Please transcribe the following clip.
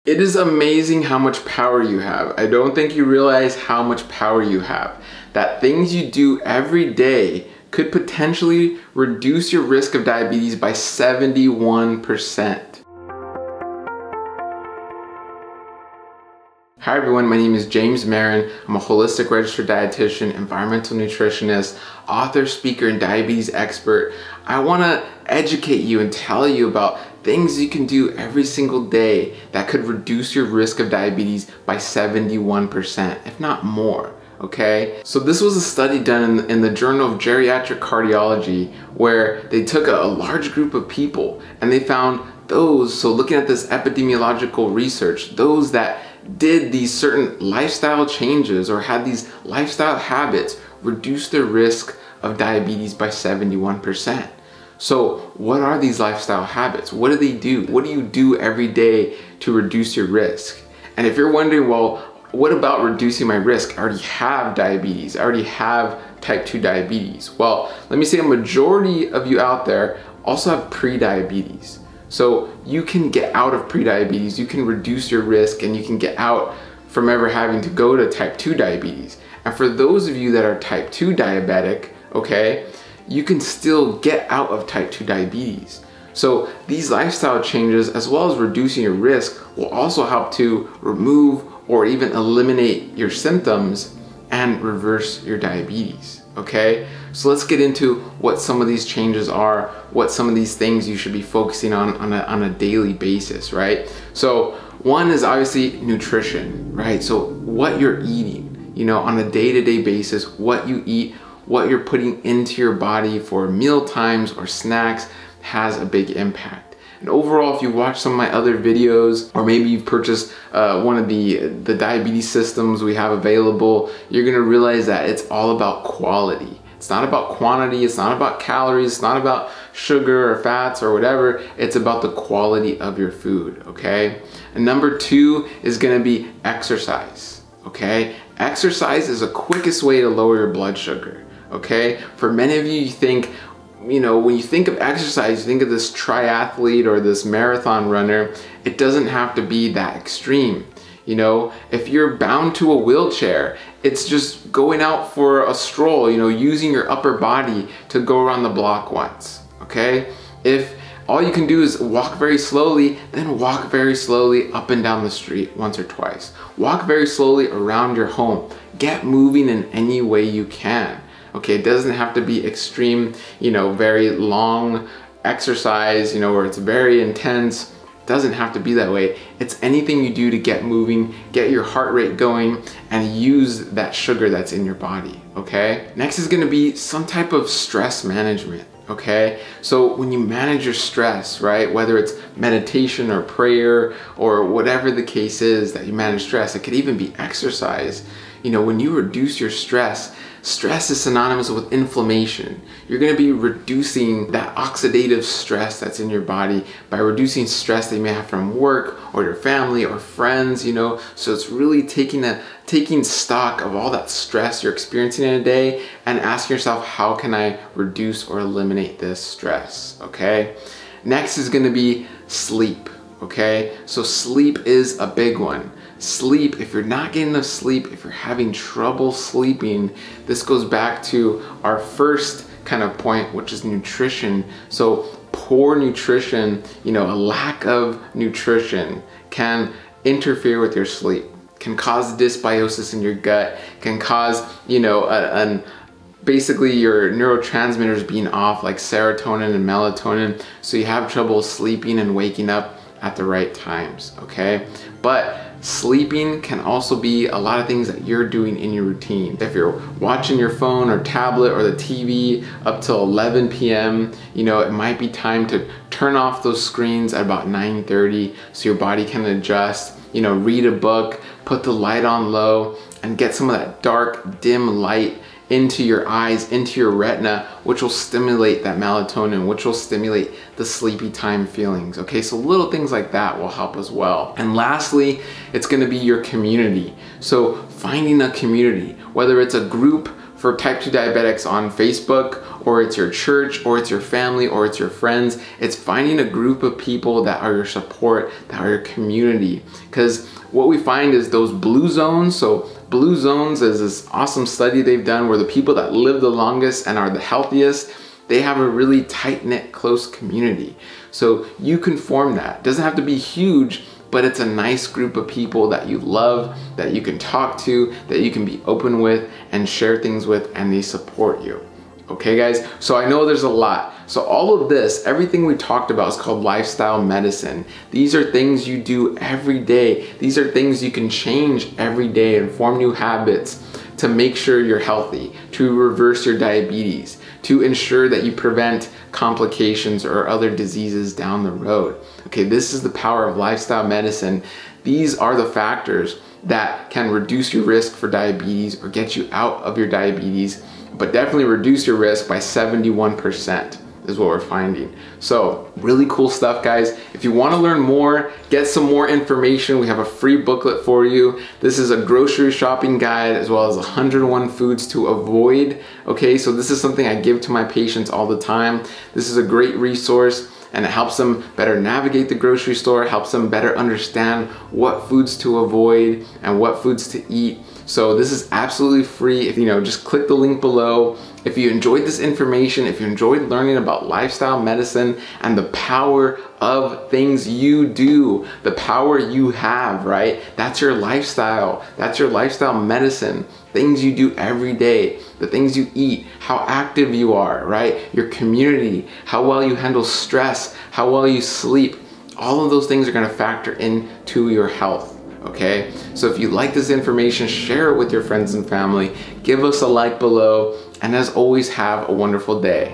It is amazing how much power you have. I don't think you realize how much power you have. That things you do every day could potentially reduce your risk of diabetes by 71%. Hi everyone, my name is James Marin. I'm a holistic registered dietitian, environmental nutritionist, author, speaker, and diabetes expert. I want to educate you and tell you about things you can do every single day that could reduce your risk of diabetes by 71%, if not more. Okay, so this was a study done in the Journal of Geriatric Cardiology where they took a large group of people and they found those, so looking at this epidemiological research, those that did these certain lifestyle changes or had these lifestyle habits reduce their risk of diabetes by 71%. So what are these lifestyle habits? What do they do? What do you do every day to reduce your risk? And if you're wondering, well, what about reducing my risk? I already have diabetes. I already have type 2 diabetes. Well, let me say a majority of you out there also have pre-diabetes. So you can get out of pre-diabetes, you can reduce your risk, and you can get out from ever having to go to type 2 diabetes. And for those of you that are type 2 diabetic, okay, you can still get out of type 2 diabetes. So these lifestyle changes, as well as reducing your risk, will also help to remove or even eliminate your symptoms and reverse your diabetes, okay? So let's get into what some of these changes are, what some of these things you should be focusing on a daily basis, right? So one is obviously nutrition, right? So what you're eating, you know, on a day-to-day basis, what you eat, what you're putting into your body for meal times or snacks has a big impact. And overall, if you watch some of my other videos, or maybe you've purchased one of the diabetes systems we have available, you're gonna realize that it's all about quality. It's not about quantity, it's not about calories, it's not about sugar or fats or whatever, it's about the quality of your food, okay? And number two is gonna be exercise, okay? Exercise is the quickest way to lower your blood sugar, okay? For many of you, you think, you know, when you think of exercise, you think of this triathlete or this marathon runner. It doesn't have to be that extreme. You know, if you're bound to a wheelchair, it's just going out for a stroll, you know, using your upper body to go around the block once, okay? If all you can do is walk very slowly, then walk very slowly up and down the street once or twice. Walk very slowly around your home. Get moving in any way you can. Okay, it doesn't have to be extreme, you know, very long exercise, you know, where it's very intense. It doesn't have to be that way. It's anything you do to get moving, get your heart rate going, and use that sugar that's in your body, okay? Next is gonna be some type of stress management, okay? So when you manage your stress, right, whether it's meditation or prayer or whatever the case is that you manage stress, it could even be exercise. You know, when you reduce your stress, stress is synonymous with inflammation. You're gonna be reducing that oxidative stress that's in your body by reducing stress that you may have from work or your family or friends, you know. So it's really taking stock of all that stress you're experiencing in a day and asking yourself, how can I reduce or eliminate this stress, okay? Next is gonna be sleep, okay? So sleep is a big one. Sleep, if you're not getting enough sleep, if you're having trouble sleeping, this goes back to our first kind of point, which is nutrition. So poor nutrition, you know, a lack of nutrition can interfere with your sleep, can cause dysbiosis in your gut, can cause, you know, basically your neurotransmitters being off like serotonin and melatonin, so you have trouble sleeping and waking up at the right times, okay? But sleeping can also be a lot of things that you're doing in your routine. If you're watching your phone or tablet or the TV up till 11 p.m., you know, it might be time to turn off those screens at about 9:30 so your body can adjust, you know, read a book, put the light on low, and get some of that dark, dim light into your eyes, into your retina, which will stimulate that melatonin, which will stimulate the sleepy time feelings, okay? So little things like that will help as well. And lastly, it's gonna be your community. So finding a community, whether it's a group for type 2 diabetics on Facebook or it's your church, or it's your family, or it's your friends. It's finding a group of people that are your support, that are your community. Because what we find is those blue zones. So blue zones is this awesome study they've done where the people that live the longest and are the healthiest, they have a really tight-knit, close community. So you can form that. It doesn't have to be huge, but it's a nice group of people that you love, that you can talk to, that you can be open with and share things with, and they support you. Okay guys, so I know there's a lot. So all of this, everything we talked about is called lifestyle medicine. These are things you do every day. These are things you can change every day and form new habits to make sure you're healthy, to reverse your diabetes, to ensure that you prevent complications or other diseases down the road. Okay, this is the power of lifestyle medicine. These are the factors that can reduce your risk for diabetes or get you out of your diabetes, but definitely reduce your risk by 71% is what we're finding. So really cool stuff, guys. If you want to learn more, get some more information, we have a free booklet for you. This is a grocery shopping guide as well as 101 foods to avoid. Okay, so this is something I give to my patients all the time. This is a great resource and it helps them better navigate the grocery store, helps them better understand what foods to avoid and what foods to eat. So this is absolutely free. If just click the link below. If you enjoyed this information, if you enjoyed learning about lifestyle medicine and the power of things you do, the power you have, right? That's your lifestyle. That's your lifestyle medicine. Things you do every day, the things you eat, how active you are, right? Your community, how well you handle stress, how well you sleep. All of those things are gonna factor into your health. Okay, so if you like this information, share it with your friends and family, give us a like below, and as always, have a wonderful day.